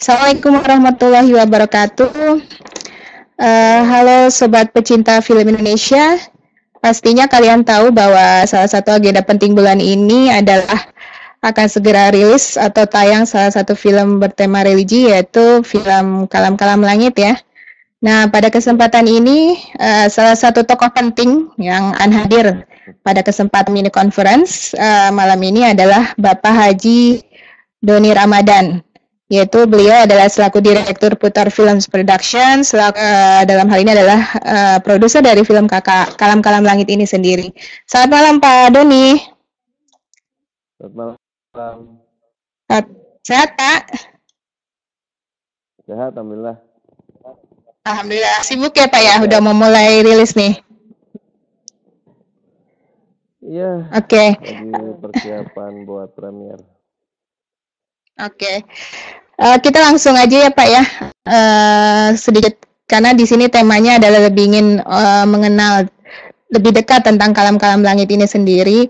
Assalamualaikum warahmatullahi wabarakatuh. Halo sobat pecinta film Indonesia. Pastinya kalian tahu bahwa salah satu agenda penting bulan ini adalah akan segera rilis atau tayang salah satu film bertema religi, yaitu film Kalam-Kalam Langit ya. Nah, pada kesempatan ini salah satu tokoh penting yang hadir pada kesempatan mini conference malam ini adalah Bapak Haji Doni Ramadan, yaitu beliau adalah selaku Direktur Putar Films Production, dalam hal ini adalah produser dari film Kakak Kalam-Kalam Langit ini sendiri. Selamat malam Pak Doni. Selamat malam. Sehat Pak? Sehat, alhamdulillah. Alhamdulillah. Sibuk ya Pak ya, udah mau mulai rilis nih. Iya. Oke. Lagi persiapan buat premier. Oke. Kita langsung aja ya Pak ya. Sedikit karena di sini temanya adalah lebih ingin mengenal lebih dekat tentang Kalam-Kalam Langit ini sendiri.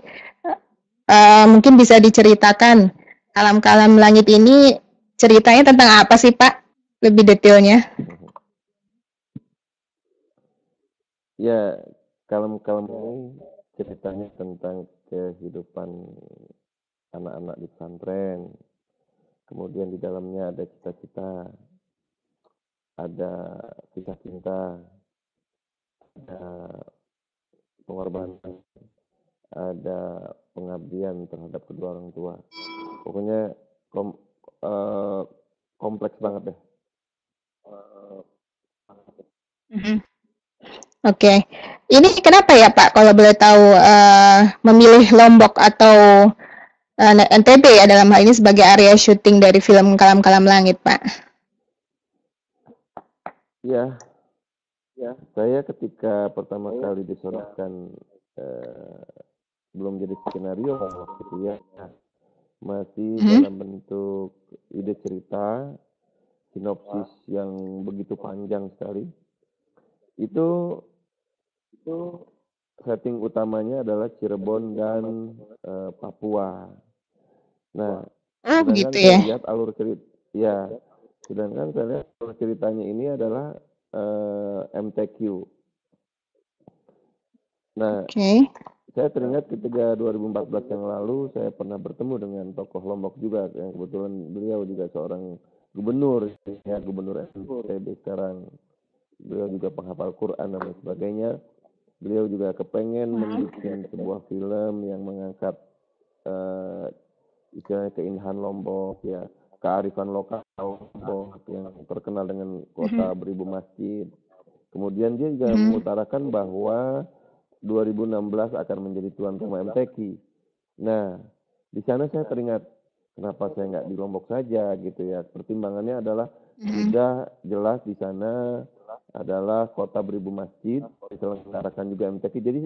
Mungkin bisa diceritakan Kalam-Kalam Langit ini ceritanya tentang apa sih Pak? Lebih detailnya. Ya, Kalam-Kalam ini ceritanya tentang kehidupan anak-anak di pesantren. Kemudian di dalamnya ada cita-cita, ada kisah cinta, ada pengorbanan, ada pengabdian terhadap kedua orang tua. Pokoknya kompleks banget deh. Oke. Ini kenapa ya Pak kalau boleh tahu memilih Lombok atau NTB ya dalam hal ini sebagai area syuting dari film Kalam-Kalam Langit Pak? Ya, saya ketika pertama kali disodorkan belum jadi skenario waktu itu ya, masih dalam bentuk ide cerita, sinopsis yang begitu panjang sekali. Itu setting utamanya adalah Cirebon dan Papua. Nah, sedangkan saya lihat alur cerita, ya, sedangkan saya lihat alur ceritanya ini adalah MTQ. Nah, saya teringat ketika 2014 yang lalu saya pernah bertemu dengan tokoh Lombok juga, yang kebetulan beliau juga seorang gubernur, ya, gubernur NTB sekarang. Beliau juga penghafal Quran dan sebagainya. Beliau juga kepengen membuat sebuah film yang mengangkat istilahnya keindahan Lombok, ya, kearifan lokal Lombok yang terkenal dengan kota beribu masjid. Kemudian dia juga mengutarakan bahwa 2016 akan menjadi tuan rumah MTQ. Nah, di sana saya teringat, kenapa saya nggak di Lombok saja gitu ya. Pertimbangannya adalah sudah jelas di sana adalah kota beribu masjid, diselenggarakan juga MTQ. Jadi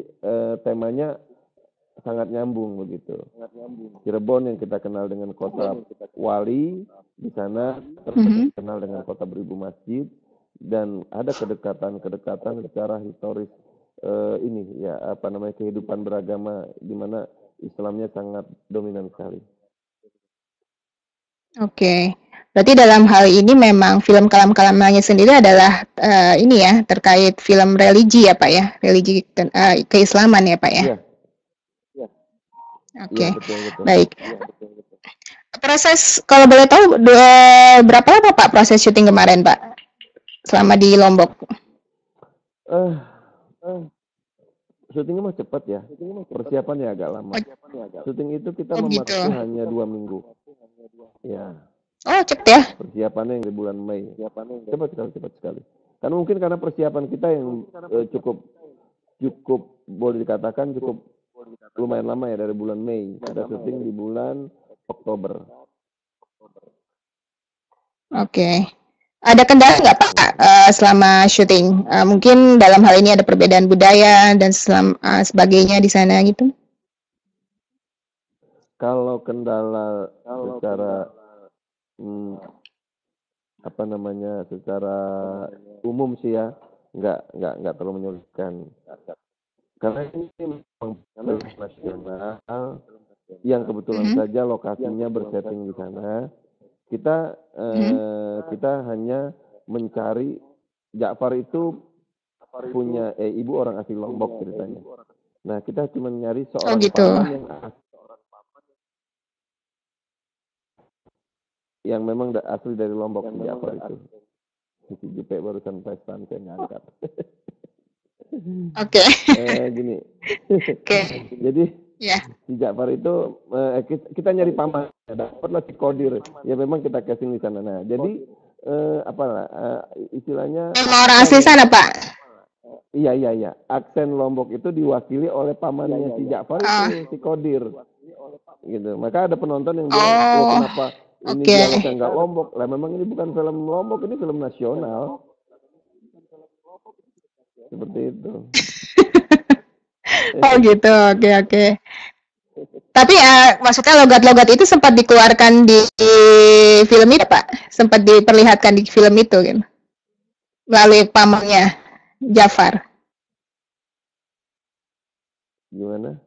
temanya sangat nyambung begitu. Cirebon yang kita kenal dengan kota wali, di sana terkenal dengan kota beribu masjid, dan ada kedekatan secara historis ini ya, apa namanya, kehidupan beragama di mana Islamnya sangat dominan sekali. Oke. Berarti dalam hal ini memang film Kalam-Kalam Langit sendiri adalah ini ya, terkait film religi ya Pak ya, religi keislaman ya Pak ya. Iya. Oke. Ya, betul. Baik. Proses kalau boleh tahu berapa lama Pak proses syuting kemarin Pak selama di Lombok? Syutingnya mah cepat ya, persiapannya agak lama. Syuting itu kita memakai hanya 2 minggu. Ya. Oh, cepet ya? Persiapannya yang di bulan Mei. Cepat sekali. Karena mungkin karena persiapan kita yang cukup boleh dikatakan cukup lumayan lama ya, dari bulan Mei. Kita syuting di bulan Oktober. Oke. Ada kendala nggak Pak selama syuting? Mungkin dalam hal ini ada perbedaan budaya dan sebagainya di sana gitu? Kalau kendala secara secara umum sih ya, nggak terlalu menyulitkan. Karena ini memang film nasional yang kebetulan saja lokasinya bersetting di sana. Kita kita hanya mencari Ja'far itu punya ibu orang asli Lombok ceritanya. Nah, kita cuma nyari seorang gitu. paman yang memang asli dari Lombok, si Ja'far itu. Si Jupe barusan pesan saya ngangkat. Oke. Gini. Oke. Jadi Ya. si Ja'far itu kita nyari paman, dapatlah si Qadir. Ya memang kita casing di sana. Nah, jadi istilahnya Memang orang asli sana, Pak. Iya. Aksen Lombok itu diwakili oleh pamannya si Ja'far itu, si Qadir. Gitu. Maka ada penonton yang bilang, kenapa ini dialognya nggak Lombok? Lah memang ini bukan film Lombok, ini film nasional. Seperti itu. Oh gitu, oke. Tapi maksudnya logat-logat itu sempat dikeluarkan di film itu, Pak? Sempat diperlihatkan di film itu, gitu? Melalui pamannya Ja'far. Gimana?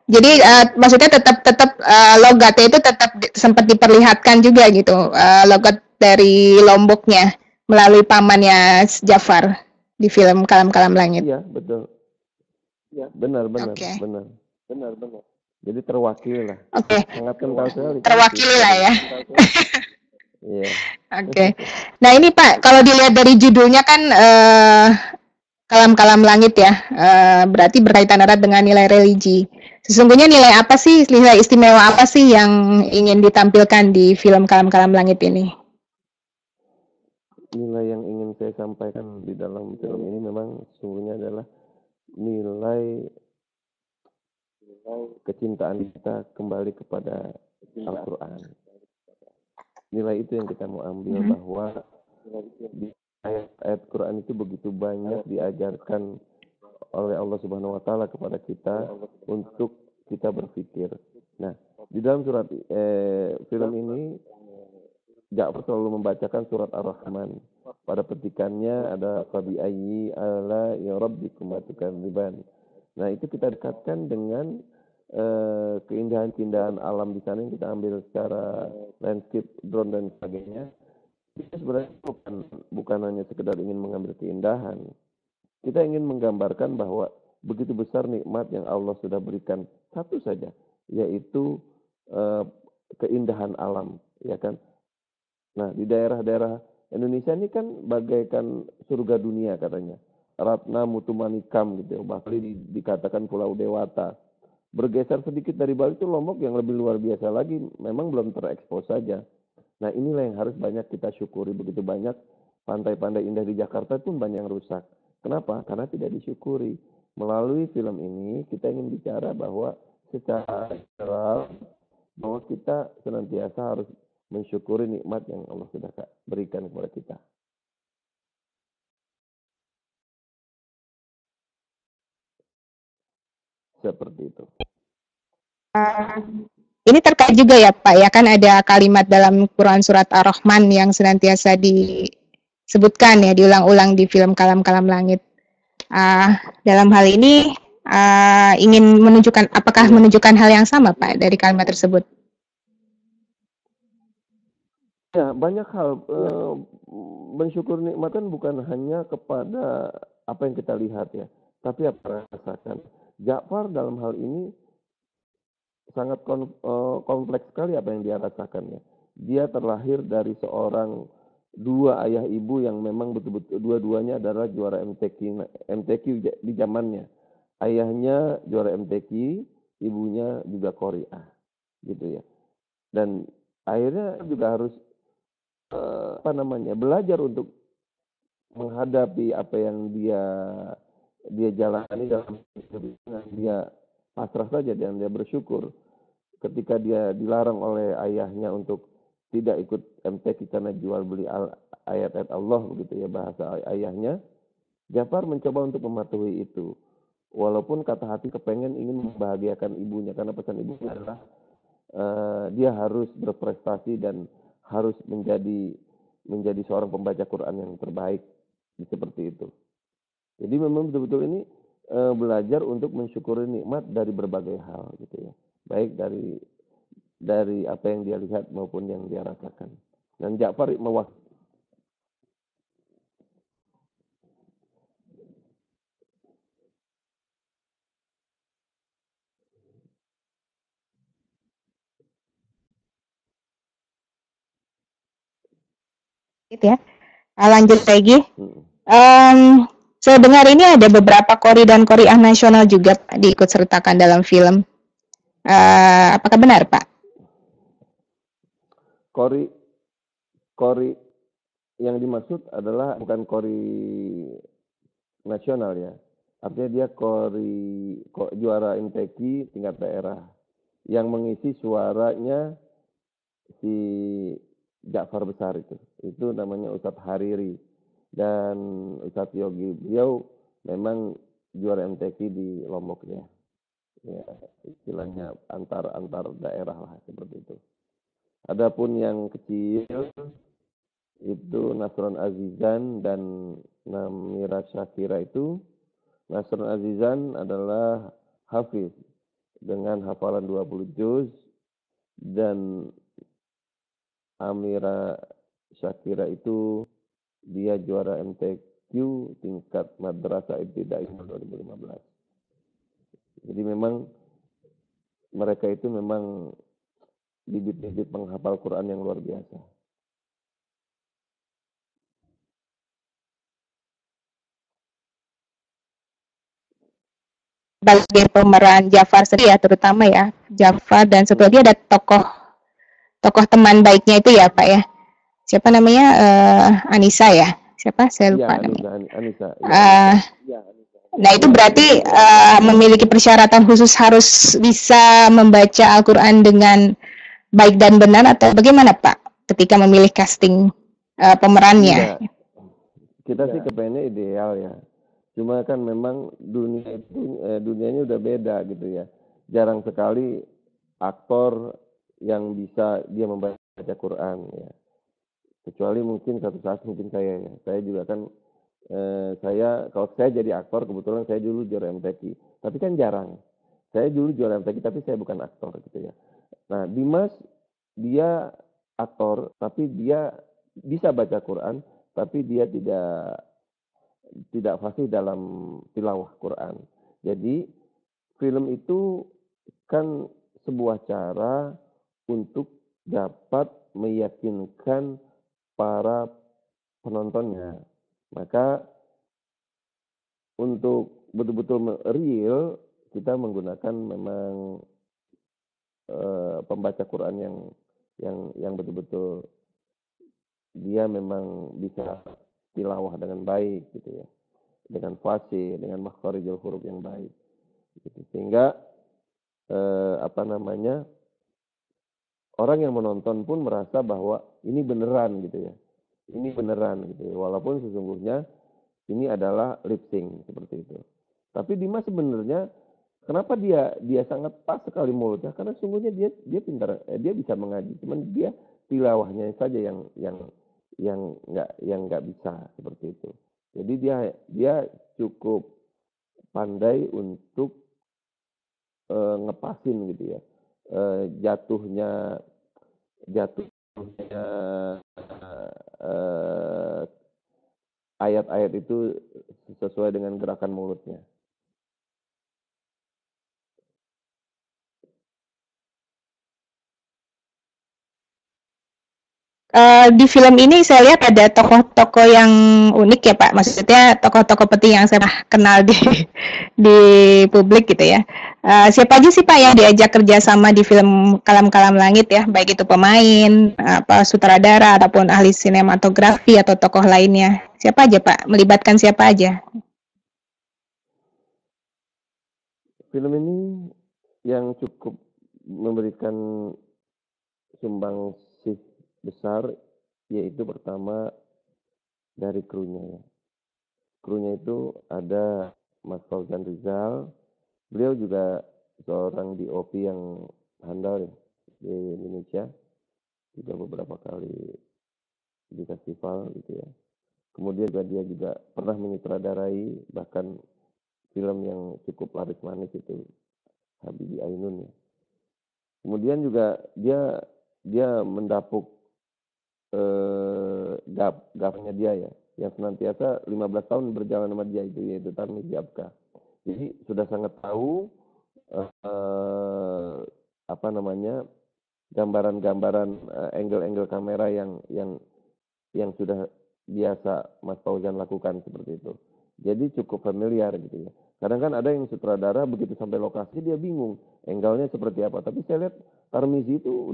Jadi maksudnya tetap logatnya itu tetap sempat diperlihatkan juga gitu, logat dari Lomboknya melalui pamannya Ja'far di film Kalam-Kalam Langit. Iya, betul. Ya, benar. Jadi terwakili lah. Oke. Sangat kental sekali. Terwakili lah ya. Iya. Oke. Nah ini Pak, kalau dilihat dari judulnya kan Kalam-Kalam Langit ya, berarti berkaitan erat dengan nilai religi. Sesungguhnya nilai apa sih, nilai istimewa apa sih yang ingin ditampilkan di film Kalam-Kalam Langit ini? Nilai yang ingin saya sampaikan di dalam film ini memang sesungguhnya adalah nilai kecintaan kita kembali kepada Al-Quran. Nilai itu yang kita mau ambil bahwa di ayat-ayat Quran itu begitu banyak diajarkan oleh Allah Subhanahu wa taala kepada kita untuk kita berpikir. Nah, di dalam surat film ini Ja'far selalu membacakan surat Ar-Rahman. Pada petikannya ada fabi ayyi ala ya rabbikum tukadziban. Nah, itu kita dekatkan dengan keindahan-keindahan alam di sana yang kita ambil secara landscape, drone dan sebagainya. Kita sebenarnya bukan hanya sekedar ingin mengambil keindahan. Kita ingin menggambarkan bahwa begitu besar nikmat yang Allah sudah berikan satu saja, yaitu keindahan alam, ya kan? Nah, di daerah-daerah Indonesia ini kan bagaikan surga dunia katanya. Ratna Mutu Manikam gitu, bahkan dikatakan Pulau Dewata. Bergeser sedikit dari Bali itu Lombok yang lebih luar biasa lagi, memang belum terekspos saja. Nah, inilah yang harus banyak kita syukuri. Begitu banyak pantai-pantai indah di Jakarta pun banyak yang rusak. Kenapa? Karena tidak disyukuri. Melalui film ini kita ingin bicara bahwa secara general bahwa kita senantiasa harus mensyukuri nikmat yang Allah sudah berikan kepada kita. Seperti itu. Ini terkait juga ya Pak, ya kan ada kalimat dalam Quran surat Ar-Rahman yang senantiasa disebutkan ya, diulang-ulang di film Kalam-Kalam Langit. Dalam hal ini ingin menunjukkan, apakah menunjukkan hal yang sama Pak dari kalimat tersebut? Ya, banyak hal. Bersyukur nikmat kan bukan hanya kepada apa yang kita lihat ya, tapi apa yang kita rasakan. Ja'far dalam hal ini sangat kompleks sekali apa yang dia rasakannya. Dia terlahir dari dua ayah ibu yang memang betul-betul dua-duanya adalah juara MTQ di zamannya. Ayahnya juara MTQ, ibunya juga Korea, gitu ya. Dan akhirnya juga harus belajar untuk menghadapi apa yang dia jalani dalam hidup. Dia pasrah saja dan dia bersyukur ketika dia dilarang oleh ayahnya untuk tidak ikut MTQ karena jual beli ayat-ayat Allah, begitu ya bahasa ayahnya. Ja'far mencoba untuk mematuhi itu, walaupun kata hati kepengen ingin membahagiakan ibunya, karena pesan ibunya adalah dia harus berprestasi dan harus menjadi seorang pembaca Quran yang terbaik, seperti itu. Jadi memang betul-betul ini belajar untuk mensyukuri nikmat dari berbagai hal, gitu ya. Baik dari dari apa yang dia lihat maupun yang dia rasakan. Dan Ja'far mewakili Gitu ya. Lanjut lagi. Saya dengar ini ada beberapa kori dan koriah nasional juga diikut sertakan dalam film. Apakah benar, Pak? kori kori yang dimaksud adalah bukan kori nasional ya. Artinya dia juara MTQ tingkat daerah. Yang mengisi suaranya si Ja'far Besar itu. Itu namanya Ustadz Hariri. Dan Ustadz Yogi beliau memang juara MTQ di Lombok ya. Ya, istilahnya antar daerah lah seperti itu. Adapun yang kecil itu Nasron Azizan dan Namira Syakira itu. Nasron Azizan adalah hafiz dengan hafalan 20 juz dan Amira Syakira itu dia juara MTQ tingkat madrasah ibtidaiyah 2015. Jadi memang mereka itu memang bibit-bibit penghafal Quran yang luar biasa. Sebagai pemeran Jafar sendiri ya, terutama ya Jafar, dan satu lagi ada tokoh teman baiknya itu ya Pak ya, siapa namanya, Anissa ya, siapa saya lupa namanya. Anissa. Nah itu berarti memiliki persyaratan khusus harus bisa membaca Al-Quran dengan baik dan benar, atau bagaimana Pak ketika memilih casting pemerannya? Kita sih kepengennya ideal ya. Cuma kan memang dunianya udah beda gitu ya. Jarang sekali aktor yang bisa dia membaca Quran ya. Kecuali mungkin satu saat mungkin saya ya. Saya juga kan kalau saya jadi aktor, kebetulan saya dulu juara MTQ. Tapi kan jarang. Saya dulu juara MTQ tapi saya bukan aktor gitu ya. Nah, Dimas dia aktor tapi dia bisa baca Quran tapi dia tidak fasih dalam tilawah Quran. Jadi film itu kan sebuah cara untuk dapat meyakinkan para penontonnya. Maka untuk betul-betul real kita menggunakan memang pembaca Quran yang betul-betul dia memang bisa tilawah dengan baik gitu ya, dengan fasih, dengan makharijul huruf yang baik gitu. Sehingga orang yang menonton pun merasa bahwa ini beneran gitu ya, ini beneran gitu ya, walaupun sesungguhnya ini adalah lip sync seperti itu. Tapi Dimas sebenarnya kenapa dia sangat pas sekali mulutnya, karena sesungguhnya dia pintar, dia bisa mengaji, cuman dia tilawahnya saja yang nggak bisa seperti itu. Jadi dia cukup pandai untuk ngepasin gitu ya, jatuhnya ayat-ayat itu sesuai dengan gerakan mulutnya. Di film ini saya lihat ada tokoh-tokoh yang unik ya Pak. Maksudnya tokoh-tokoh penting yang saya kenal di publik gitu ya. Siapa aja sih Pak yang diajak kerjasama di film Kalam-Kalam Langit ya, baik itu pemain, sutradara ataupun ahli sinematografi atau tokoh lainnya. Siapa aja Pak? Melibatkan siapa aja? Film ini yang cukup memberikan sumbangsih besar yaitu pertama dari krunya ya. Krunya itu ada Mas Fauzan Rizal. Beliau juga seorang DOP yang handal ya di Indonesia. Juga beberapa kali di festival gitu ya. Kemudian dia juga pernah menyutradarai bahkan film yang cukup laris manis itu Habibie Ainun ya. Kemudian juga dia mendapuk gapnya dia ya, yang senantiasa 15 tahun berjalan sama dia itu, yaitu Tarmizi Apkah. Jadi sudah sangat tahu apa namanya, gambaran-gambaran angle-angle kamera yang sudah biasa Mas Fauzan lakukan seperti itu. Jadi cukup familiar gitu ya. Kadang kan ada yang sutradara begitu sampai lokasi dia bingung angle-nya seperti apa. Tapi saya lihat Tarmizi itu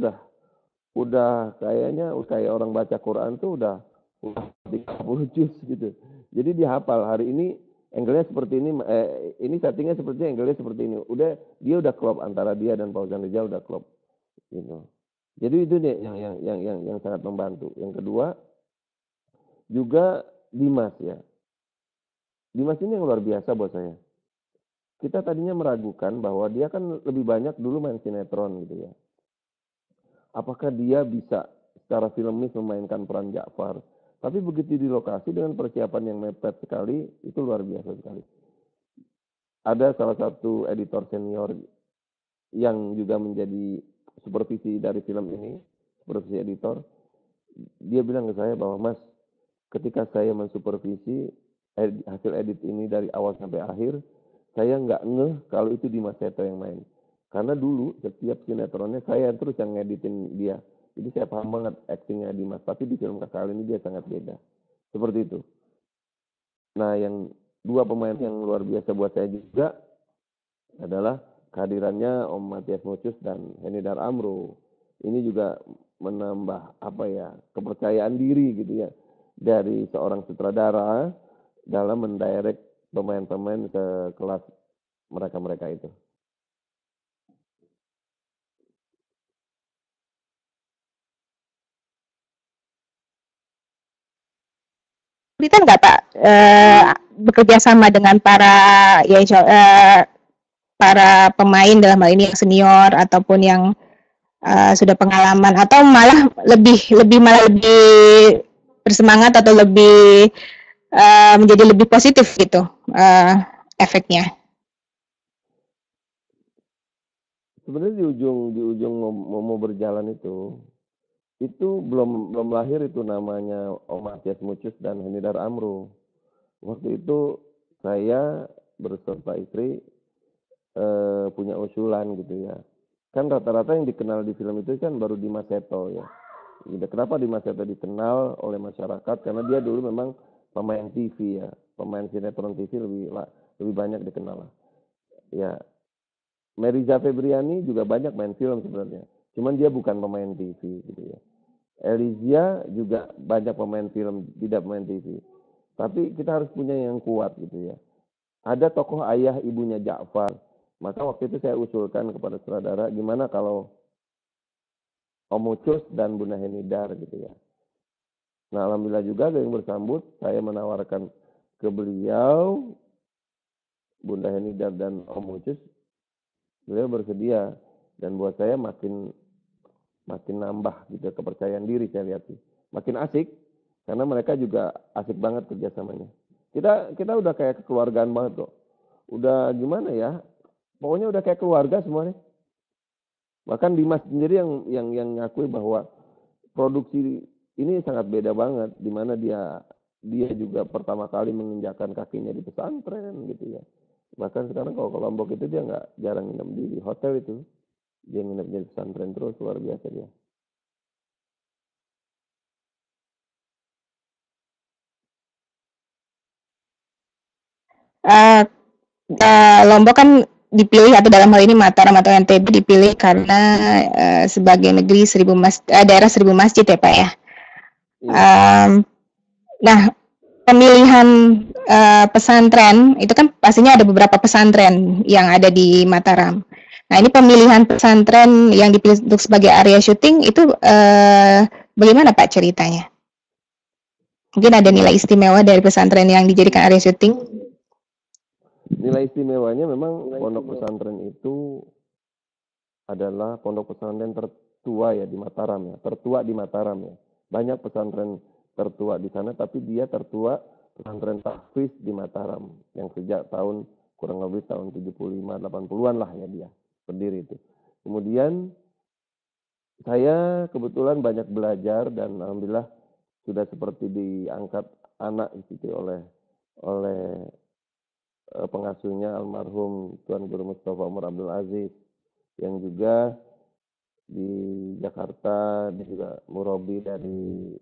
udah kayaknya kayak orang baca Quran tuh udah 30 juz gitu. Jadi dia hafal hari ini angle-nya seperti ini settingnya seperti ini, angle-nya seperti ini. Dia udah klop antara dia dan Fauzan Rijal udah klop gitu. Jadi itu deh yang sangat membantu. Yang kedua juga Dimas ya. Dimas ini yang luar biasa buat saya. Kita tadinya meragukan bahwa dia kan lebih banyak dulu main sinetron gitu ya. Apakah dia bisa secara filmis memainkan peran Ja'far? Tapi begitu di lokasi dengan persiapan yang mepet sekali, itu luar biasa sekali. Ada salah satu editor senior yang juga menjadi supervisi dari film ini, supervisi editor, dia bilang ke saya bahwa Mas, ketika saya mensupervisi hasil edit ini dari awal sampai akhir, saya nggak ngeh kalau itu Dimas Seto yang main. Karena dulu setiap sinetronnya saya terus yang ngeditin dia. Jadi saya paham banget aktingnya Dimas. Tapi di film Kakak ini dia sangat beda. Seperti itu. Nah yang dua pemain yang luar biasa buat saya juga adalah kehadirannya Om Mathias Muchus dan Henidar Amro. Ini juga menambah kepercayaan diri gitu ya dari seorang sutradara dalam mendirect pemain-pemain ke kelas mereka itu. Kesulitan nggak Pak bekerja sama dengan para pemain dalam hal ini yang senior ataupun yang sudah pengalaman, atau malah lebih bersemangat atau lebih menjadi lebih positif gitu efeknya? Sebenarnya di ujung mau berjalan itu belum lahir itu namanya Om Mathias Muchus dan Henidar Amro. Waktu itu saya beserta istri punya usulan gitu ya. Kan rata-rata yang dikenal di film itu kan baru Dimas Seto ya. Kenapa Dimas Seto dikenal oleh masyarakat? Karena dia dulu memang pemain TV ya, pemain sinetron TV lebih banyak dikenal lah. Ya, Meriza Febriani juga banyak main film sebenarnya. Cuman dia bukan pemain TV gitu ya. Elizia juga banyak pemain film, tidak pemain TV. Tapi kita harus punya yang kuat gitu ya. Ada tokoh ayah ibunya Ja'far. Maka waktu itu saya usulkan kepada saudara, gimana kalau Om Muchus dan Bunda Henidar gitu ya. Nah alhamdulillah juga ada yang bersambut, saya menawarkan ke beliau, Bunda Henidar dan Om Muchus, beliau bersedia. Dan buat saya makin nambah gitu kepercayaan diri saya lihat sih. Makin asik, karena mereka juga asik banget kerjasamanya. Kita udah kayak kekeluargaan banget kok. Udah gimana ya, pokoknya udah kayak keluarga semuanya. Bahkan Dimas sendiri yang ngakui bahwa produksi ini sangat beda banget, di mana dia juga pertama kali menginjakkan kakinya di pesantren gitu ya. Bahkan sekarang kalau ke Lombok itu dia nggak jarang nginep di hotel itu, dia nginep di pesantren terus, luar biasa dia. Lombok kan dipilih, atau dalam hal ini Mataram atau NTB dipilih karena sebagai daerah 1000 masjid ya Pak ya. Nah, pemilihan pesantren itu kan pastinya ada beberapa pesantren yang ada di Mataram. Nah, ini pemilihan pesantren yang dipilih untuk sebagai area syuting itu bagaimana Pak ceritanya? Mungkin ada nilai istimewa dari pesantren yang dijadikan area syuting? Nilai istimewanya memang pondok pesantren itu adalah pondok pesantren tertua ya di Mataram ya, tertua di Mataram ya. Banyak pesantren tertua di sana, tapi dia tertua pesantren tahfiz di Mataram yang sejak kurang lebih tahun 75-80-an lah ya dia berdiri itu. Kemudian saya kebetulan banyak belajar dan alhamdulillah sudah seperti diangkat anak gitu oleh pengasuhnya almarhum Tuan Guru Mustafa Umar Abdul Aziz yang juga di Jakarta dia juga murabi dari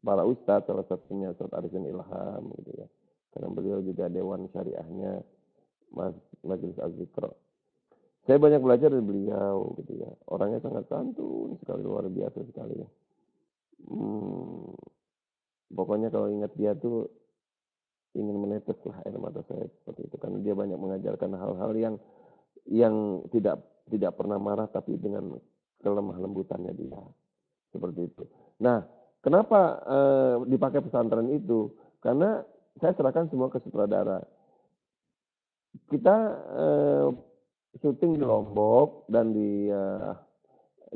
para ustadz, salah satunya Ustadz Arifin Ilham gitu ya. Karena beliau juga dewan syariahnya Majelis Az-Zikr. Saya banyak belajar dari beliau gitu ya. Orangnya sangat santun sekali, luar biasa sekali ya. Pokoknya kalau ingat dia tuh ingin menetes lah air mata saya seperti itu karena dia banyak mengajarkan hal-hal yang tidak pernah marah tapi dengan kelemah lembutannya dia seperti itu. Nah, kenapa dipakai pesantren itu? Karena saya serahkan semua ke sutradara. Kita syuting di Lombok dan di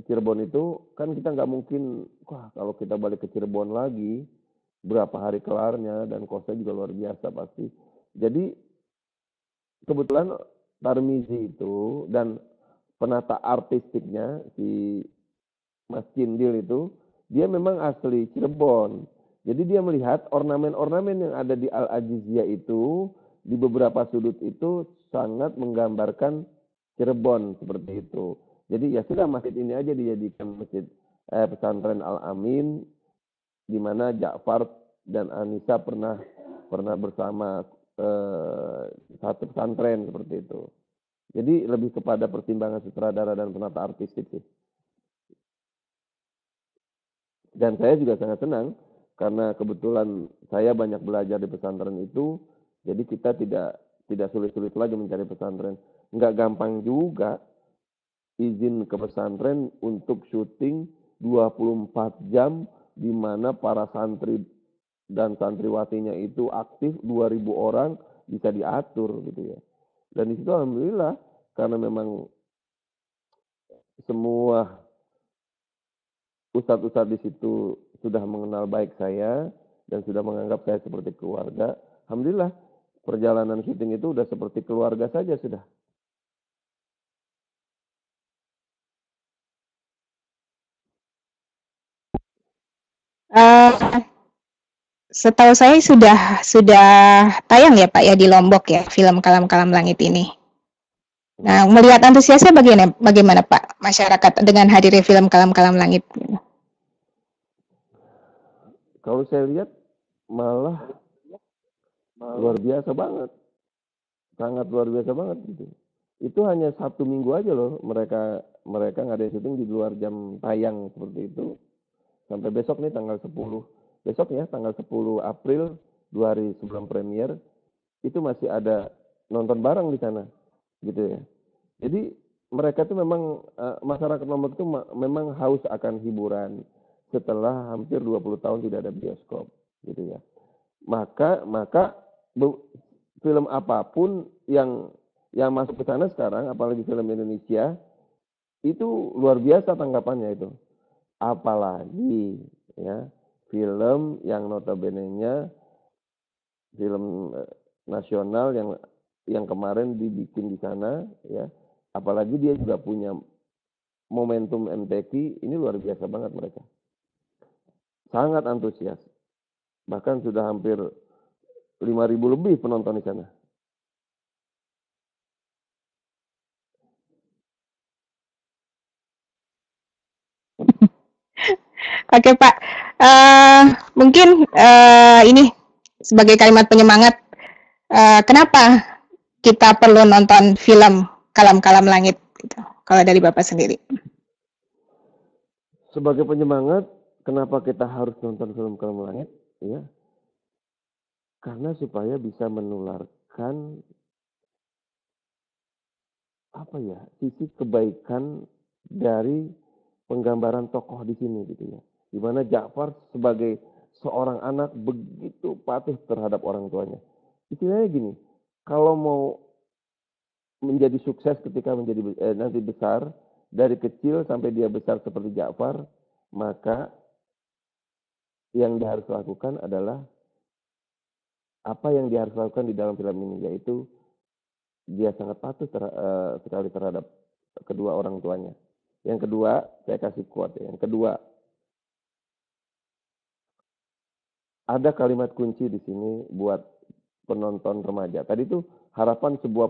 Cirebon itu kan kita nggak mungkin, wah kalau kita balik ke Cirebon lagi berapa hari kelarnya dan kosnya juga luar biasa pasti. Jadi kebetulan Tarmizi itu dan penata artistiknya si Mas Cindil itu dia memang asli Cirebon. Jadi dia melihat ornamen-ornamen yang ada di Al-Ajiziyah itu di beberapa sudut itu sangat menggambarkan Cirebon seperti itu. Jadi ya sudah masjid ini aja dijadikan masjid pesantren Al-Amin di mana Ja'far dan Anissa pernah bersama satu pesantren seperti itu. Jadi lebih kepada pertimbangan sutradara dan penata artistik sih. Dan saya juga sangat senang karena kebetulan saya banyak belajar di pesantren itu, jadi kita tidak sulit-sulit lagi mencari pesantren. Nggak gampang juga izin ke pesantren untuk syuting 24 jam di mana para santri dan santriwatinya itu aktif 2.000 orang bisa diatur gitu ya. Dan di situ alhamdulillah karena memang semua ustadz-ustadz di situ sudah mengenal baik saya dan sudah menganggap saya seperti keluarga. Alhamdulillah perjalanan syuting itu udah seperti keluarga saja sudah. Setahu saya sudah tayang ya Pak ya di Lombok ya film Kalam-Kalam Langit ini. Nah, melihat antusiasnya bagaimana Pak masyarakat dengan hadirnya film Kalam-Kalam Langit? Kalau saya lihat malah luar biasa banget, sangat luar biasa banget gitu. Itu hanya 1 minggu aja loh mereka ngadain syuting di luar jam tayang seperti itu. Sampai besok nih tanggal 10. Besok ya tanggal 10 April 2 hari sebelum premier itu masih ada nonton bareng di sana gitu ya. Jadi mereka tuh memang masyarakat Lombok itu memang haus akan hiburan setelah hampir 20 tahun tidak ada bioskop gitu ya. Maka film apapun yang masuk ke sana sekarang apalagi film Indonesia itu luar biasa tanggapannya itu. Apalagi ya film yang notabene-nya film nasional yang kemarin dibikin di sana ya, apalagi dia juga punya momentum MTQ, ini luar biasa banget mereka. Sangat antusias. Bahkan sudah hampir 5.000 lebih penonton di sana. Oke Pak, mungkin ini sebagai kalimat penyemangat, kenapa kita perlu nonton film Kalam-Kalam Langit? Gitu, kalau dari Bapak sendiri. Sebagai penyemangat, kenapa kita harus nonton film Kalam Langit? Ya, karena supaya bisa menularkan apa ya sisi kebaikan dari penggambaran tokoh di sini gitu ya. Di mana Ja'far sebagai seorang anak begitu patuh terhadap orang tuanya. Istilahnya gini, kalau mau menjadi sukses ketika menjadi nanti besar, dari kecil sampai dia besar seperti Ja'far, maka yang dia harus lakukan adalah apa yang dia harus lakukan di dalam film ini, yaitu dia sangat patuh sekali terhadap kedua orang tuanya. Yang kedua, saya kasih quote ya. Yang kedua, ada kalimat kunci di sini buat penonton remaja. Tadi itu harapan sebuah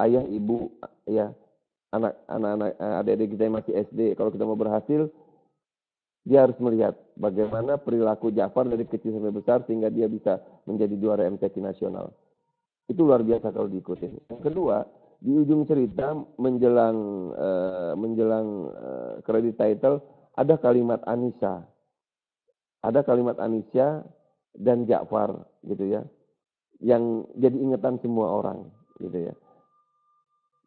ayah, ibu, ya, anak-anak, adik-adik kita yang masih SD. Kalau kita mau berhasil, dia harus melihat bagaimana perilaku Ja'far dari kecil sampai besar sehingga dia bisa menjadi juara MTQ nasional. Itu luar biasa kalau diikutin. Yang kedua, di ujung cerita menjelang credit title ada kalimat Anissa. Ada kalimat Anissa dan Ja'far gitu ya. Yang jadi ingatan semua orang gitu ya.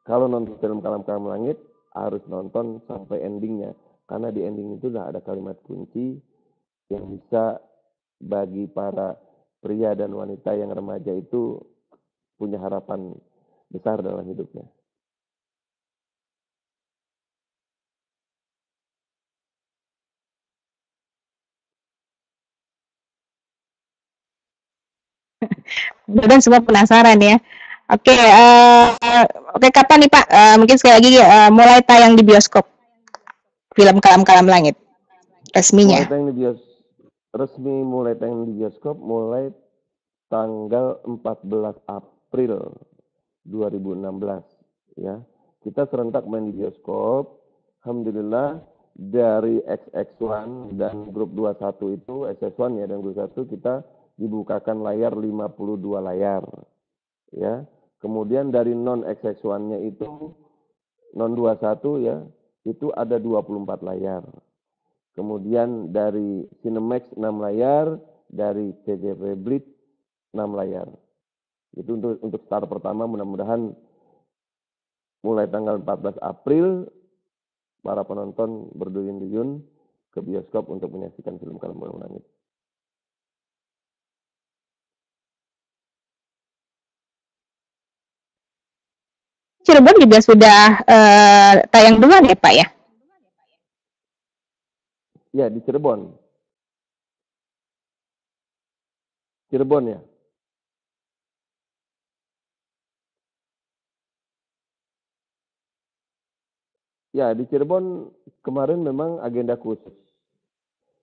Kalau nonton film Kalam-Kalam Langit harus nonton sampai endingnya. Karena di ending itu ada kalimat kunci yang bisa bagi para pria dan wanita yang remaja itu punya harapan besar dalam hidupnya. Dan semua penasaran ya. Oke, kapan nih Pak? Mungkin sekali lagi mulai tayang di bioskop film Kalam-Kalam Langit resminya. Mulai tayang di bioskop mulai tanggal 14 April 2016 ya. Kita serentak main di bioskop. Alhamdulillah dari XX1 dan grup 21 itu SS1 ya dan grup 1 kita dibukakan layar 52 layar ya. Kemudian dari non XX1-nya itu non 21 ya, itu ada 24 layar. Kemudian dari Cinemax 6 layar, dari CGV Blitz 6 layar. Itu untuk start pertama, mudah-mudahan mulai tanggal 14 April para penonton berduyun-duyun ke bioskop untuk menyaksikan film Kalam-Kalam Langit. Cirebon juga sudah tayang duluan ya Pak ya? Ya, di Cirebon. Cirebon ya. Ya, di Cirebon kemarin memang agenda khusus.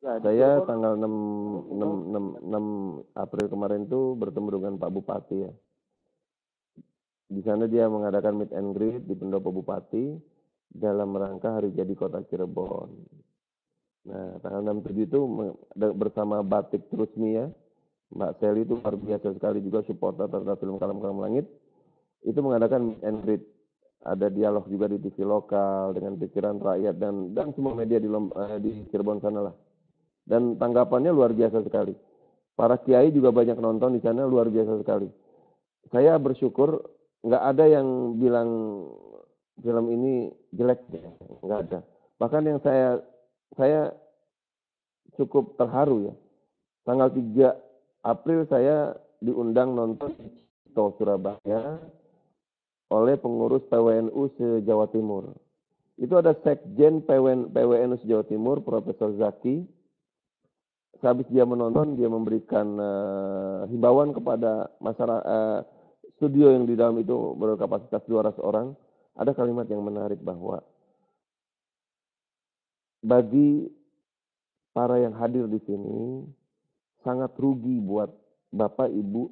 Ya, saya tanggal 6 April kemarin itu bertemu dengan Pak Bupati ya. Di sana dia mengadakan meet and greet di pendopo Bupati dalam rangka hari jadi kota Cirebon. Nah, tanggal 6/7 itu bersama Batik Trusmi ya. Mbak Seli itu luar biasa sekali juga supporter terhadap film Kalam-Kalam Langit. Itu mengadakan meet and greet. Ada dialog juga di TV lokal dengan pikiran rakyat dan semua media di Cirebon sana lah. Dan tanggapannya luar biasa sekali. Para kiai juga banyak nonton di sana, luar biasa sekali. Saya bersyukur nggak ada yang bilang film ini jelek, nggak ada. Bahkan yang saya cukup terharu ya. Tanggal 3 April saya diundang nonton di Surabaya oleh pengurus PWNU se-Jawa Timur. Itu ada Sekjen PWNU se-Jawa Timur, Profesor Zaki. Sehabis dia menonton, dia memberikan himbauan kepada masyarakat studio yang di dalam itu berkapasitas 200 orang. Ada kalimat yang menarik bahwa bagi para yang hadir di sini sangat rugi buat Bapak Ibu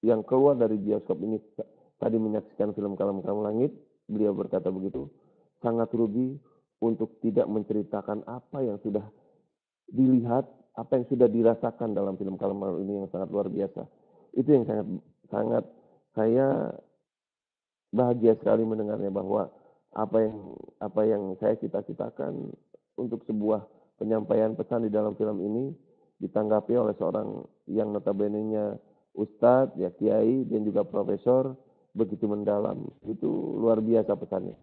yang keluar dari bioskop ini tadi menyaksikan film Kalam-Kalam Langit. Beliau berkata begitu, sangat rugi untuk tidak menceritakan apa yang sudah dilihat, apa yang sudah dirasakan dalam film Kalam-Kalam ini yang sangat luar biasa. Itu yang sangat saya bahagia sekali mendengarnya bahwa apa yang saya cita-citakan untuk sebuah penyampaian pesan di dalam film ini ditanggapi oleh seorang yang notabene-nya ustadz, ya kiai dan juga profesor begitu mendalam. Itu luar biasa pesannya.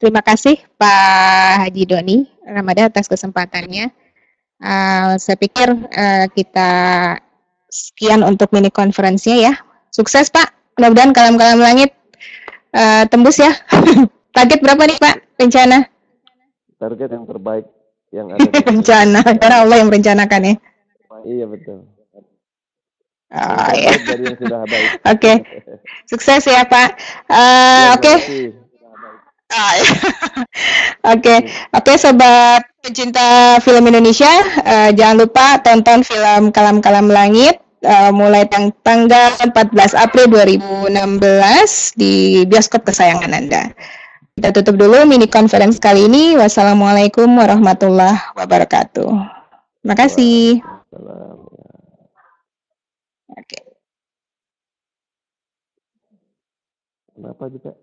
Terima kasih Pak Haji Doni Ramadan atas kesempatannya. Saya pikir kita sekian untuk mini konferensinya ya. Sukses Pak. Mudah-mudahan Kalam-Kalam Langit tembus ya. Target berapa nih Pak rencana? Target yang terbaik yang ada. Rencana, karena Allah yang merencanakan ya. Iya betul. Oh, yang ya. terbaik dari yang sudah baik. Oke, sukses ya Pak. Ya, Oke. terima kasih. Ah, ya. Oke, oke sobat pecinta film Indonesia, jangan lupa tonton film Kalam-Kalam Langit mulai tanggal 14 April 2016 di bioskop kesayangan Anda. Kita tutup dulu mini conference kali ini. Wassalamualaikum warahmatullahi wabarakatuh. Terima kasih. Waalaikumsalam. Oke. Kenapa juga?